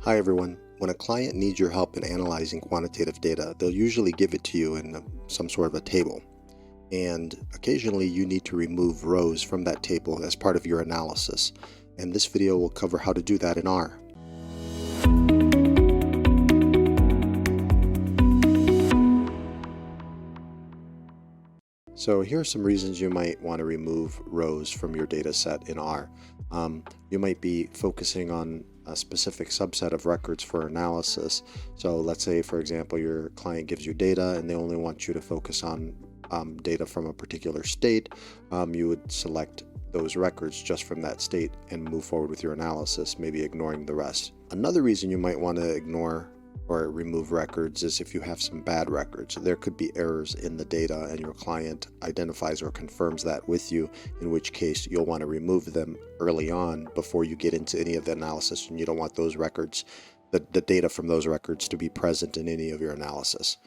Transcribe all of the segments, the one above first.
Hi everyone. When a client needs your help in analyzing quantitative data, they'll usually give it to you in some sort of a table. And occasionally you need to remove rows from that table as part of your analysis. And this video will cover how to do that in R. So here are some reasons you might want to remove rows from your data set in R. You might be focusing on a specific subset of records for analysis. So let's say, for example, your client gives you data and they only want you to focus on data from a particular state. You would select those records just from that state and move forward with your analysis, maybe ignoring the rest. Another reason you might want to ignore or remove records is if you have some bad records. There could be errors in the data and your client identifies or confirms that with you, in which case you'll want to remove them early on before you get into any of the analysis, and you don't want those records, the data from those records, to be present in any of your analysis.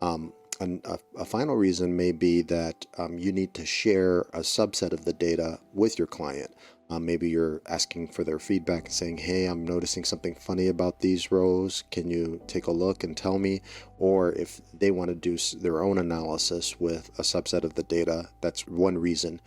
And a final reason may be that you need to share a subset of the data with your client. Maybe you're asking for their feedback and saying, hey, I'm noticing something funny about these rows. Can you take a look and tell me? Or if they want to do their own analysis with a subset of the data, that's one reason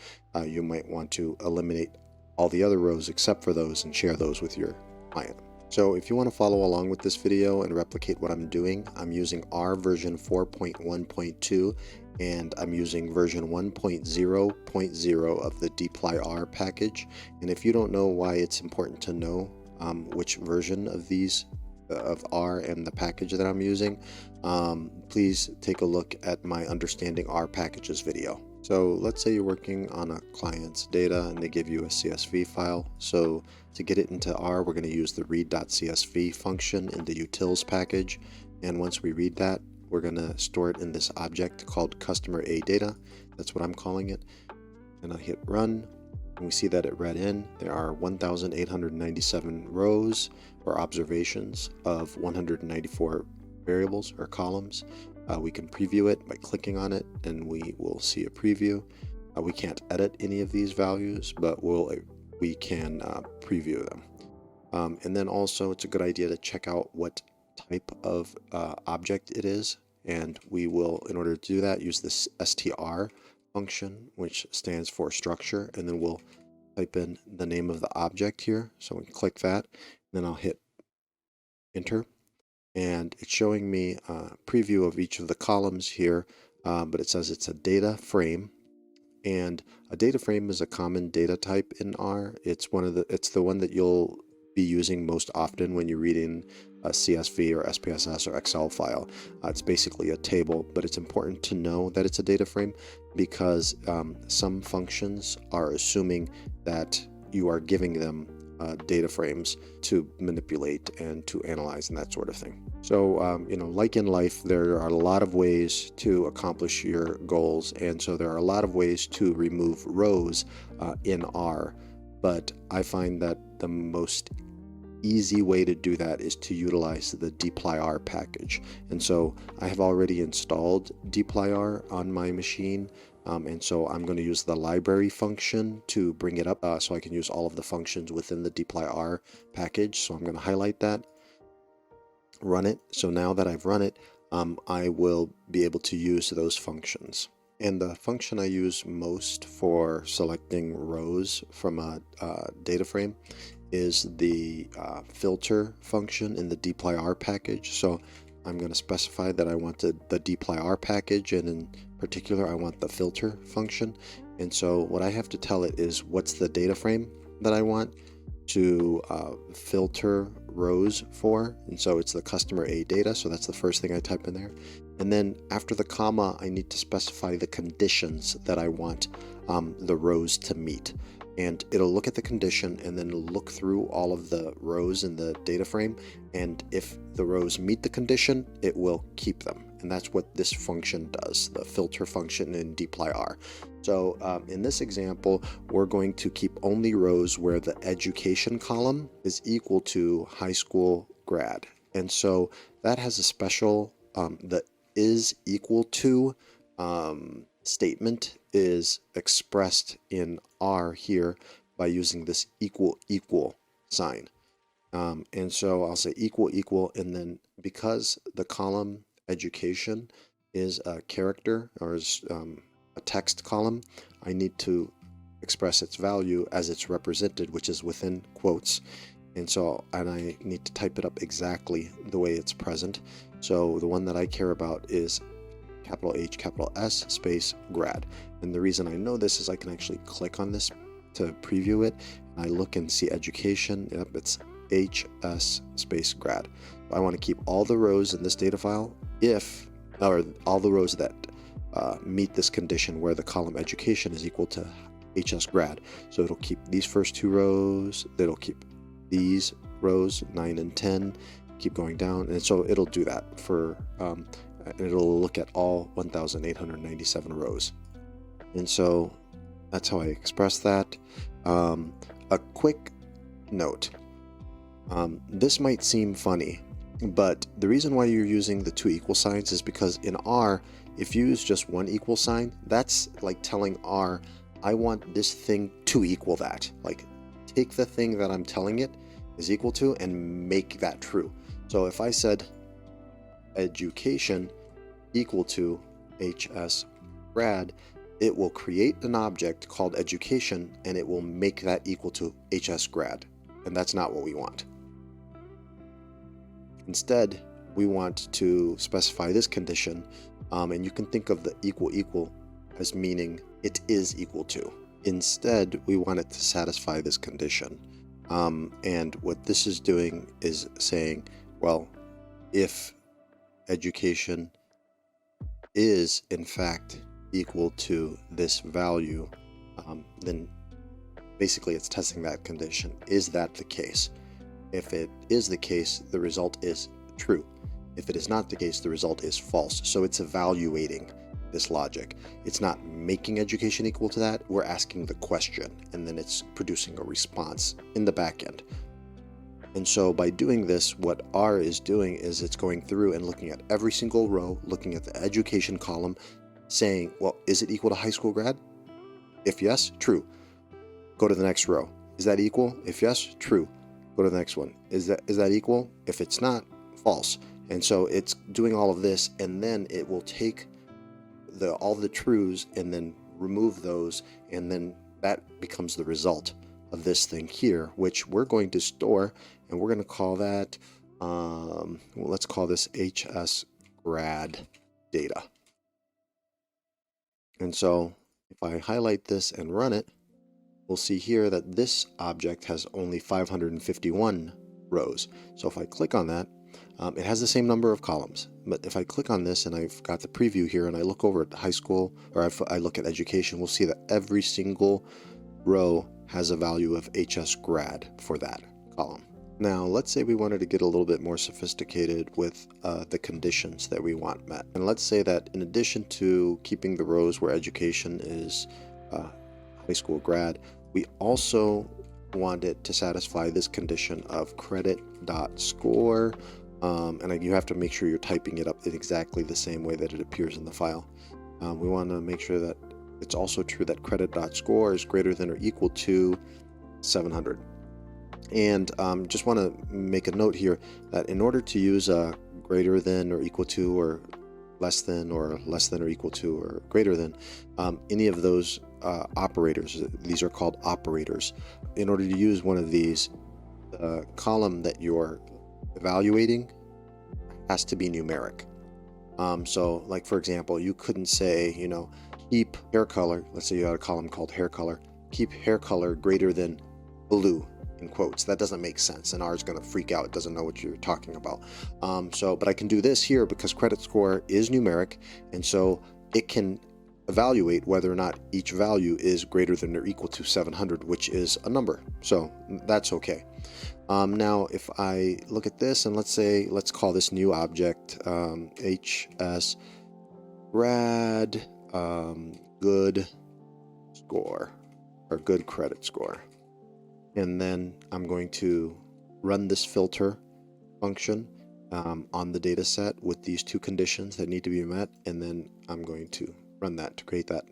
you might want to eliminate all the other rows except for those and share those with your client. So if you want to follow along with this video and replicate what I'm doing, I'm using R version 4.1.2 and I'm using version 1.0.0 of the dplyr package. And if you don't know why it's important to know which version of these of R and the package that I'm using, please take a look at my Understanding R Packages video. So let's say you're working on a client's data and they give you a CSV file. So to get it into R, we're going to use the read.csv function in the utils package. And once we read that, we're going to store it in this object called customer A data. That's what I'm calling it. And I hit run, and we see that it read in. There are 1,897 rows or observations of 194 variables or columns. We can preview it by clicking on it, and we will see a preview. We can't edit any of these values, but we can preview them. And then also, it's a good idea to check out what type of object it is, and we will, in order to do that, use this str function, which stands for structure, and then we'll type in the name of the object here. So we can click that, and then I'll hit enter. And it's showing me a preview of each of the columns here, but it says it's a data frame. And a data frame is a common data type in R. It's the one that you'll be using most often when you're reading a CSV or SPSS or Excel file. It's basically a table, but it's important to know that it's a data frame because some functions are assuming that you are giving them data frames to manipulate and to analyze and that sort of thing. So, like in life, there are a lot of ways to accomplish your goals. And so there are a lot of ways to remove rows in R. But I find that the most easy way to do that is to utilize the dplyr package. And so I have already installed dplyr on my machine. And so I'm going to use the library function to bring it up so I can use all of the functions within the dplyr package. So I'm going to highlight that, run it. So now that I've run it, I will be able to use those functions. And the function I use most for selecting rows from a data frame is the filter function in the dplyr package. So I'm going to specify that I want the dplyr package, and in particular I want the filter function. And so what I have to tell it is what's the data frame that I want to filter rows for. And so it's the customer A data, so that's the first thing I type in there. And then after the comma, I need to specify the conditions that I want the rows to meet. And it'll look at the condition and then look through all of the rows in the data frame. And if the rows meet the condition, it will keep them. And that's what this function does, the filter function in dplyr. So in this example, we're going to keep only rows where the education column is equal to high school grad. And so that has a special, the is equal to statement is expressed in R here by using this equal sign. And so I'll say equal equal, and then because the column education is a character or is a text column, I need to express its value as it's represented, which is within quotes. And I need to type it up exactly the way it's present. So the one that I care about is capital H, capital S, space, grad. And the reason I know this is I can actually click on this to preview it. And I look and see education. Yep, it's HS space grad. I want to keep all the rows in this data file or all the rows that meet this condition where the column education is equal to HS grad. So it'll keep these first two rows, it'll keep these rows 9 and 10, keep going down, and so it'll do that for and it'll look at all 1,897 rows. And so that's how I express that. A quick note, this might seem funny, but the reason why you're using the two equal signs is because in R, if you use just one equal sign, that's like telling R, I want this thing to equal that. Like, take the thing that I'm telling it is equal to and make that true. So if I said education equal to HS grad, it will create an object called education and it will make that equal to HS grad. And that's not what we want. Instead, we want to specify this condition, and you can think of the equal equal as meaning it is equal to. Instead, we want it to satisfy this condition. And what this is doing is saying, well, if education is in fact equal to this value, then basically it's testing that condition. Is that the case? If it is the case, the result is true. If it is not the case, the result is false. So it's evaluating this logic. It's not making education equal to that. We're asking the question, and then it's producing a response in the back end. And so by doing this, what R is doing is it's going through and looking at every single row, looking at the education column, saying, well, is it equal to high school grad? If yes, true. Go to the next row. Is that equal? If yes, true. Go to the next one. Is that equal? If it's not, false. And so it's doing all of this, and then it will take all the trues and then remove those, and then that becomes the result of this thing here, which we're going to store, and we're going to call that, well, let's call this HS grad data. And so if I highlight this and run it, we'll see here that this object has only 551 rows. So if I click on that, it has the same number of columns. But if I click on this and I've got the preview here and I look over at high school, or I look at education, we'll see that every single row has a value of HS grad for that column. Now, let's say we wanted to get a little bit more sophisticated with the conditions that we want met. And let's say that in addition to keeping the rows where education is high school grad, we also want it to satisfy this condition of credit.score. And you have to make sure you're typing it up in exactly the same way that it appears in the file. We want to make sure that it's also true that credit.score is greater than or equal to 700. And just want to make a note here that in order to use a greater than or equal to or less than or equal to or greater than, any of those operators, these are called operators. In order to use one of these, the column that you're evaluating has to be numeric. So like, for example, you couldn't say, keep hair color. Let's say you had a column called hair color. Keep hair color greater than blue, in quotes. That doesn't make sense, and R is going to freak out. It doesn't know what you're talking about. But I can do this here because credit score is numeric, and so it can evaluate whether or not each value is greater than or equal to 700, which is a number. So that's okay. Now, if I look at this and let's call this new object HS grad good score, or good credit score. And then I'm going to run this filter function on the data set with these two conditions that need to be met, and then I'm going to run that to create that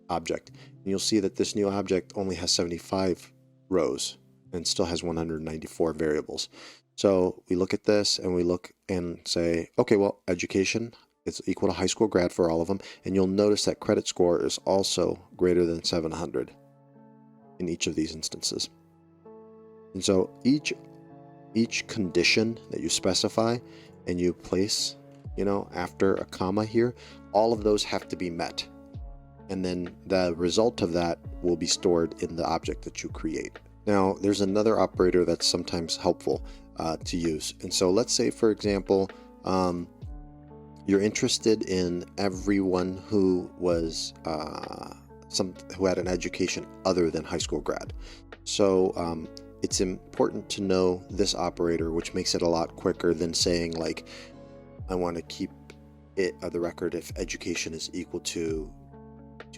object. And you'll see that this new object only has 75 rows. and still has 194 variables. So we look at this and we look and say, okay, well, education is equal to high school grad for all of them. And you'll notice that credit score is also greater than 700 in each of these instances. And so each condition that you specify and you place, after a comma here, all of those have to be met. And then the result of that will be stored in the object that you create. Now, there's another operator that's sometimes helpful to use. And so let's say, for example, you're interested in everyone who was who had an education other than high school grad. So it's important to know this operator, which makes it a lot quicker than saying, like, I want to keep the record if education is equal to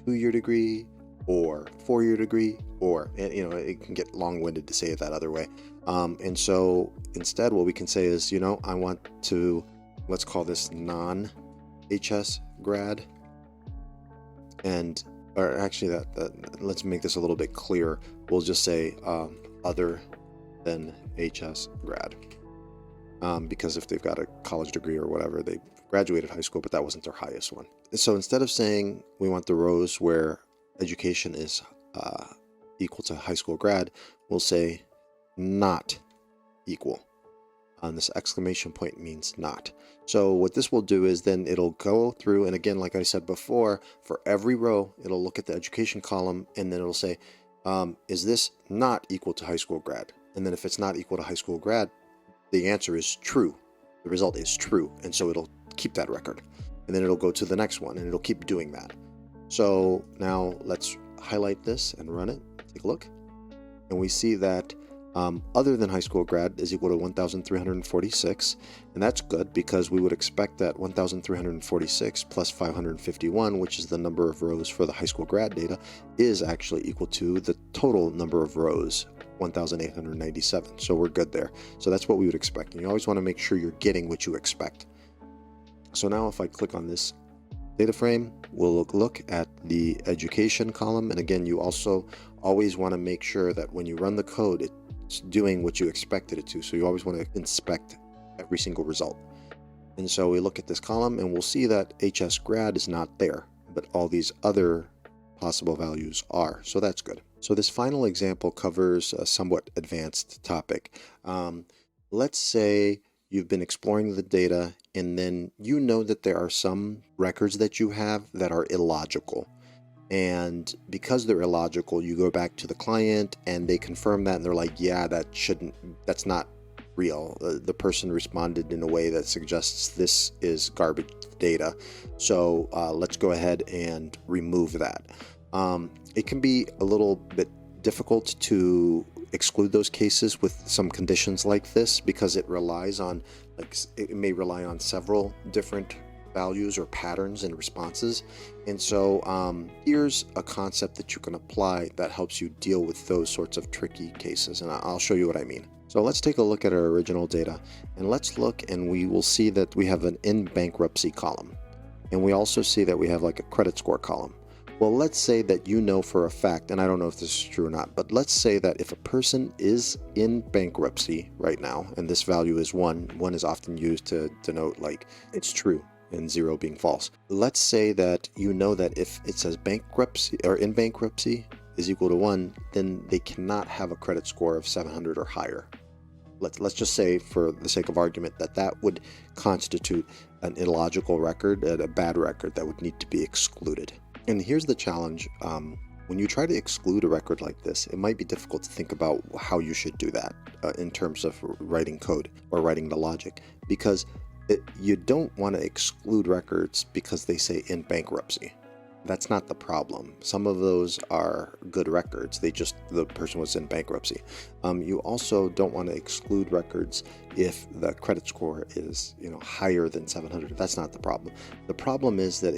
2-year degree or 4-year degree, or, it can get long-winded to say it that other way. And so instead what we can say is, I want to, let's call this non-HS grad. Or actually let's make this a little bit clearer. We'll just say other than HS grad. Because if they've got a college degree or whatever, they graduated high school, but that wasn't their highest one. So instead of saying we want the rows where education is equal to high school grad, we'll say not equal. And this exclamation point means not. So what this will do is then it'll go through, and again, like I said before, for every row, it'll look at the education column, and then it'll say, is this not equal to high school grad? And then if it's not equal to high school grad, the answer is true. The result is true. And so it'll keep that record. And then it'll go to the next one, and it'll keep doing that. So now let's highlight this and run it. Take a look. And we see that other than high school grad is equal to 1,346. And that's good because we would expect that 1,346 plus 551, which is the number of rows for the high school grad data, is actually equal to the total number of rows, 1,897. So we're good there. So that's what we would expect. And you always want to make sure you're getting what you expect. So now if I click on this data frame, we'll look at the education column. And again, you also always want to make sure that when you run the code, it's doing what you expected it to. So you always want to inspect every single result. And so we look at this column and we'll see that HS grad is not there, but all these other possible values are. So that's good. So this final example covers a somewhat advanced topic. Let's say you've been exploring the data and then you know that there are some records that you have that are illogical. And because they're illogical, you go back to the client and they confirm that and they're like, yeah, that's not real. The person responded in a way that suggests this is garbage data. So let's go ahead and remove that. It can be a little bit difficult to exclude those cases with some conditions like this because it may rely on several different values or patterns and responses. And so here's a concept that you can apply that helps you deal with those sorts of tricky cases. And I'll show you what I mean. So let's take a look at our original data and let's look, and we will see that we have an in bankruptcy column. And we also see that we have like a credit score column. Well, let's say that you know for a fact, and I don't know if this is true or not, but let's say that if a person is in bankruptcy right now, and this value is 1 is often used to denote like it's true and 0 being false. Let's say that you know that if it says bankruptcy or in bankruptcy is equal to 1, then they cannot have a credit score of 700 or higher. Let's just say, for the sake of argument, that would constitute an illogical record, a bad record that would need to be excluded. And here's the challenge. When you try to exclude a record like this, it might be difficult to think about how you should do that in terms of writing code or writing the logic, because you don't want to exclude records because they say in bankruptcy. That's not the problem. Some of those are good records. The person was in bankruptcy. You also don't want to exclude records if the credit score is, higher than 700. That's not the problem. The problem is that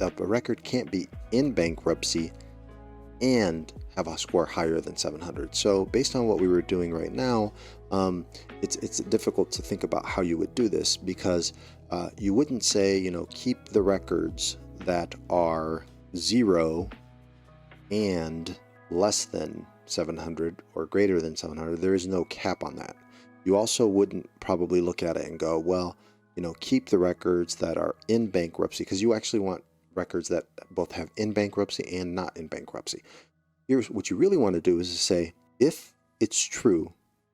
a record can't be in bankruptcy and have a score higher than 700. So based on what we were doing right now, it's difficult to think about how you would do this, because you wouldn't say, keep the records that are 0 and less than 700 or greater than 700. There is no cap on that. You also wouldn't probably look at it and go, well, keep the records that are in bankruptcy, because you actually want records that both have in bankruptcy and not in bankruptcy. Here's what you really want to do is to say, if it's true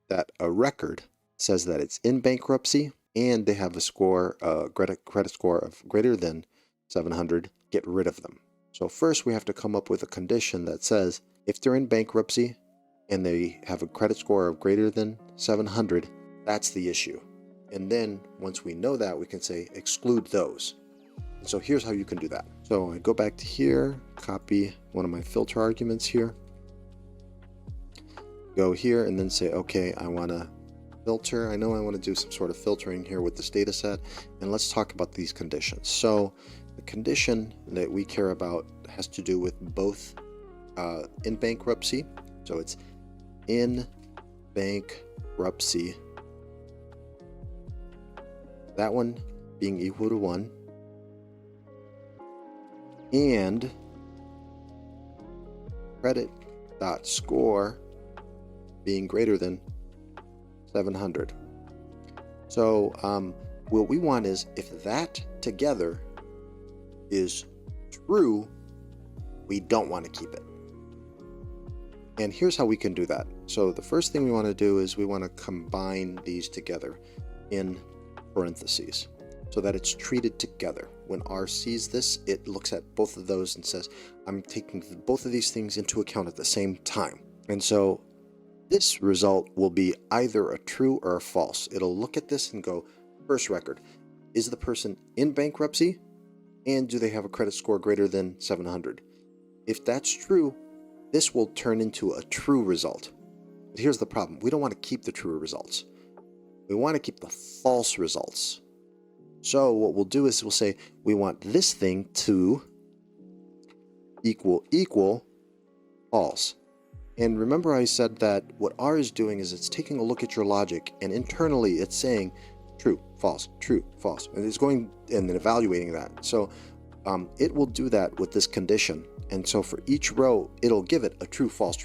that a record says that it's in bankruptcy and they have a score, credit score of greater than 700, get rid of them. So first we have to come up with a condition that says if they're in bankruptcy and they have a credit score of greater than 700, that's the issue. And then once we know that, we can say exclude those. And so here's how you can do that. So I go back to here, copy one of my filter arguments here, go here and then say, okay, I want to filter. I know I want to do some sort of filtering here with this data set, and let's talk about these conditions. So the condition that we care about has to do with both in bankruptcy. So it's in bankruptcy, that one being equal to 1, and credit.score being greater than 700. So what we want is, if that together is true, we don't want to keep it. And here's how we can do that. So the first thing we want to do is we want to combine these together in parentheses so that it's treated together. When R sees this, it looks at both of those and says, I'm taking both of these things into account at the same time. And so this result will be either a true or a false. It'll look at this and go, first record, is the person in bankruptcy and do they have a credit score greater than 700? If that's true, this will turn into a true result. But here's the problem. We don't want to keep the true results. We want to keep the false results. So what we'll do is we'll say we want this thing to equal false. And remember I said that what R is doing is it's taking a look at your logic, and internally it's saying true, false, and it's going and then evaluating that. So it will do that with this condition. And so for each row, it'll give it a true, false,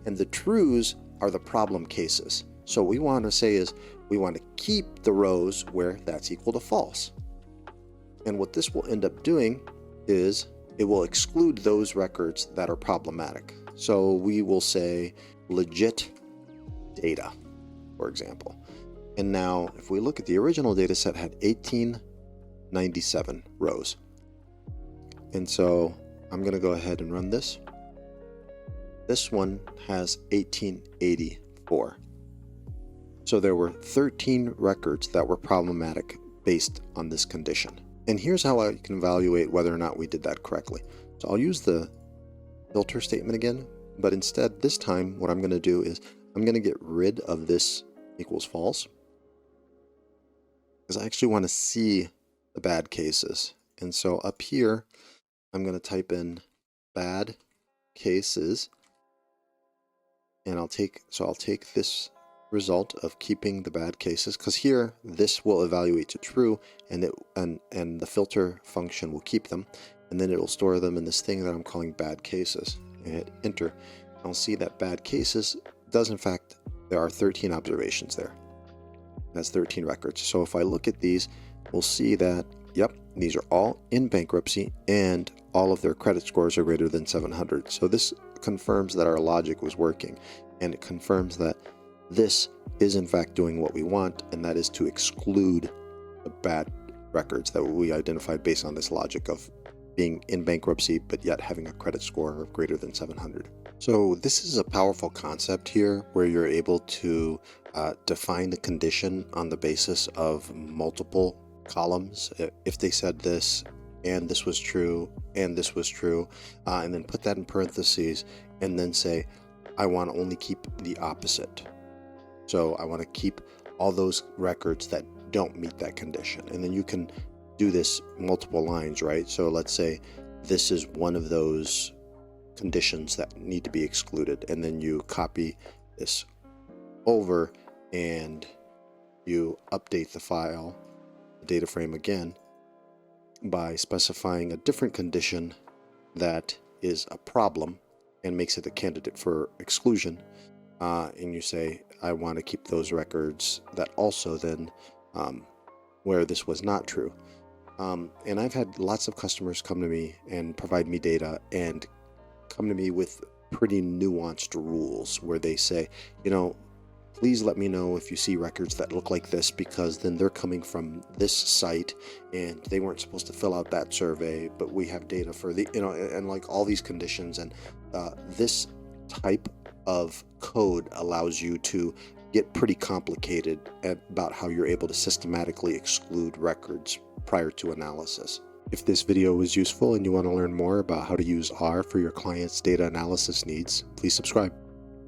and the trues are the problem cases. So what we want to say is we want to keep the rows where that's equal to false. And what this will end up doing is it will exclude those records that are problematic. So we will say legit data, for example. And now if we look at the original data set, had 1897 rows. And so I'm going to go ahead and run this. This one has 1884. So there were 13 records that were problematic based on this condition. And here's how I can evaluate whether or not we did that correctly. So I'll use the filter statement again, but instead this time what I'm going to do is I'm going to get rid of this equals false, because I actually want to see the bad cases. And so up here I'm going to type in bad cases, and I'll take this result of keeping the bad cases, because here this will evaluate to true, and the filter function will keep them, and then it will store them in this thing that I'm calling bad cases. And hit enter. I'll see that bad cases does in fact, there are 13 observations there. That's 13 records. So if I look at these, we'll see that yep, these are all in bankruptcy and all of their credit scores are greater than 700. So this confirms that our logic was working, and it confirms that this is in fact doing what we want, and that is to exclude the bad records that we identified based on this logic of being in bankruptcy but yet having a credit score of greater than 700. So this is a powerful concept here where you're able to define the condition on the basis of multiple columns. If they said this and this was true and this was true, and then put that in parentheses and then say I want to only keep the opposite. So I want to keep all those records that don't meet that condition. And then you can do this multiple lines, right? So let's say this is one of those conditions that need to be excluded, and then you copy this over and you update the file, the data frame again, by specifying a different condition that is a problem, and makes it a candidate for exclusion, and you say, I want to keep those records that also then where this was not true. And I've had lots of customers come to me and provide me data and come to me with pretty nuanced rules where they say, please let me know if you see records that look like this, because then they're coming from this site and they weren't supposed to fill out that survey, but we have data for the, and like all these conditions. And this type of code allows you to get pretty complicated about how you're able to systematically exclude records prior to analysis. If this video was useful and you want to learn more about how to use R for your client's data analysis needs, please subscribe.